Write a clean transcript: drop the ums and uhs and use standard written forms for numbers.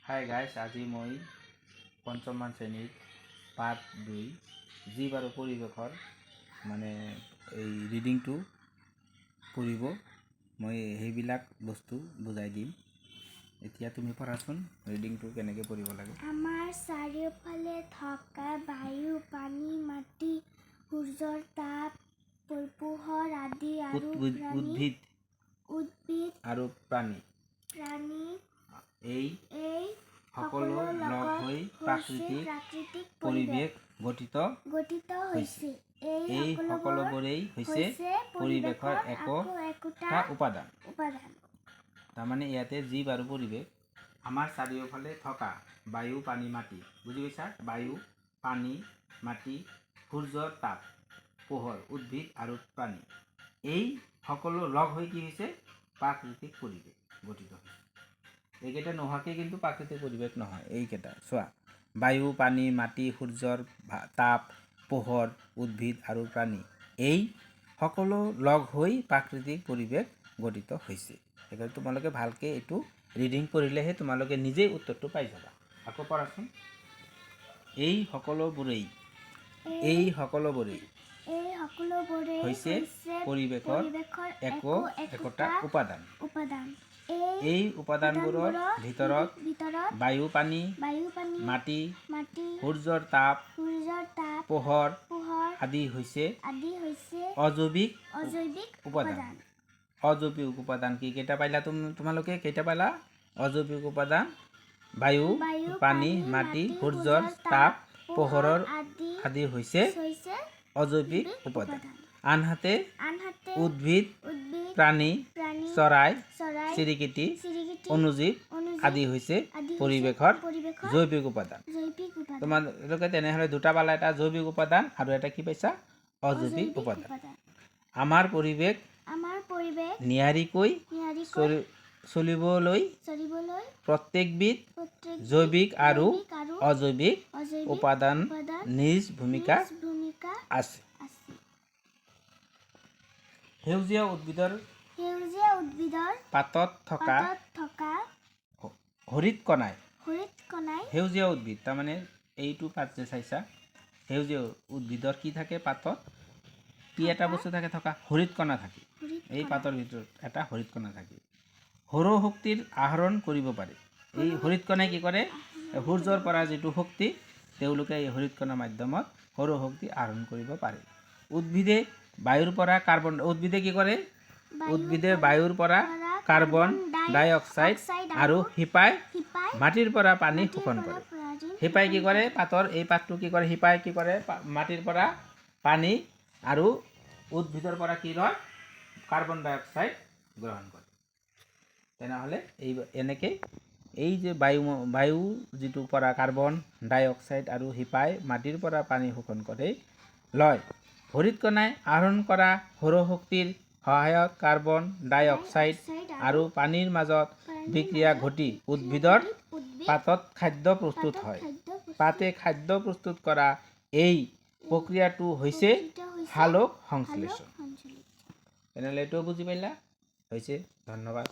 Hi guys, আজি মই পঞ্চমমান শ্ৰেণীৰ পাঠ 2 জীৱ আৰু পৰিৱেশৰ মানে এই ৰিডিংটো পঢ়িব। মই সেইবিলাক বস্তু বুজাই দিম। এতিয়া তুমি পঢ়াচোন ৰিডিংটো কেনেকৈ পঢ়িব লাগে। আমাৰ চাৰিওফালে থকা বায়ু, পানী, মাটি, সূৰ্যৰ তাপ, পোহৰ আদি আৰু উদ্ভিদ আৰু প্ৰাণী এই সকলো লগ হৈ প্ৰাকৃতিক পৰিৱেশ গঠিত হৈছে। এই সকলোবোৰেই হৈছে পৰিৱেশৰ একোটা উপাদান। তাৰমানে ইয়াতে জীৱ আৰু পৰিৱেশ আমাৰ চাৰিওফালে থকা বায়ু, পানী, মাটি, বুজি পাইছা? বায়ু, পানী, মাটি, সূৰ্যৰ তাপ, পোহৰ, উদ্ভিদ আৰু প্ৰাণী এই সকলো লগ হৈ কি হৈছে প্ৰাকৃতিক পৰিৱেশ গঠিত হৈছে। এইকেইটা নোহোৱাকৈ কিন্তু প্ৰাকৃতিক পৰিৱেশ নহয়। এইকেইটা চোৱা, বায়ু, পানী, মাটি, সূৰ্যৰ তাপ, পোহৰ, উদ্ভিদ আৰু প্ৰাণী এই সকলো লগ হৈ প্ৰাকৃতিক পৰিৱেশ গঠিত হৈছে। সেইকাৰণে তোমালোকে ভালকৈ এইটো ৰিডিং পঢ়িলেহে তোমালোকে নিজেই উত্তৰটো পাই যাবা। আকৌ পঢ়াচোন। এই সকলোবোৰেই হৈছে পৰিৱেশৰ একোটা উপাদান। এই উপাদানবোৰৰ ভিতৰত বায়ু, পানী, মাটি, সূৰ্যৰ তাপ, পোহৰ আদি হৈছে অজৈৱিক উপাদান। অজৈৱিক উপাদান কি কেইটা পাইলা তোমালোকে? কেইটা পাইলা? অজৈৱিক উপাদান বায়ু, পানী, মাটি, সূৰ্যৰ তাপ, পোহৰৰ আদি হৈছে অজৈৱিক উপাদান। আনহাতে উদ্ভিদ, প্ৰাণী, চৰাই চিৰিকটি, অনুজীৱ আদি হৈছে পৰিৱেশৰ জৈৱিক উপাদান। তোমালোকে তেনেহ'লে দুটা পালা, এটা জৈৱিক উপাদান আৰু এটা কি পাইছা? অজৈৱিক উপাদান। আমাৰ পৰিৱেশ নিয়াৰিকৈ চলিবলৈ প্ৰত্যেকবিধ জৈৱিক আৰু অজৈৱিক উপাদান নিজ ভূমিকা আছে। সেউজীয়া উদ্ভিদৰ পাতত থকা হৰিত কণাই সেউজীয়া উদ্ভিদ, তাৰমানে এইটো পাত যে চাইছা, সেউজীয়া উদ্ভিদৰ কি থাকে? পাতত কি এটা বস্তু থাকে? হৰিত কণা থাকে। এই পাতৰ ভিতৰত এটা হৰিত কণা থাকে। সৌৰশক্তিৰ আহৰণ কৰিব পাৰে। এই হৰিত কণাই কি কৰে? সূৰ্যৰ পৰা যিটো শক্তি তেওঁলোকে এই হৰিত কণাৰ মাধ্যমত সৌৰশক্তি আহৰণ কৰিব পাৰে। উদ্ভিদে কি কৰে? উদ্ভিদে বায়ুৰ পৰা কাৰ্বন ডাই অক্সাইড আৰু শিপাই মাটিৰ পৰা পানী শোষণ কৰে। শিপাই কি কৰে? এই পাতটো কি কৰে? শিপাই কি কৰে? মাটিৰ পৰা পানী আৰু উদ্ভিদৰ পৰা কি লয়? কাৰ্বন ডাই অক্সাইড গ্ৰহণ কৰে। তেনেহ'লে এনেকৈ এই যে বায়ু যিটো পৰা কাৰ্বন ডাই অক্সাইড আৰু শিপাই মাটিৰ পৰা পানী শোষণ কৰি লয়। হৰিত কণাই আহৰণ কৰা সৌৰশক্তিৰ সহায়ত কাৰ্বন ডাই অক্সাইড আৰু পানীৰ মাজত বিক্ৰিয়া ঘটি উদ্ভিদৰ পাতত খাদ্য প্ৰস্তুত হয়। পাতে খাদ্য প্ৰস্তুত কৰা এই প্ৰক্ৰিয়াটো হৈছে সালোক সংশ্লেষণ। তেনেহ'লে এইটোও বুজি পাইলা? হৈছে। ধন্যবাদ।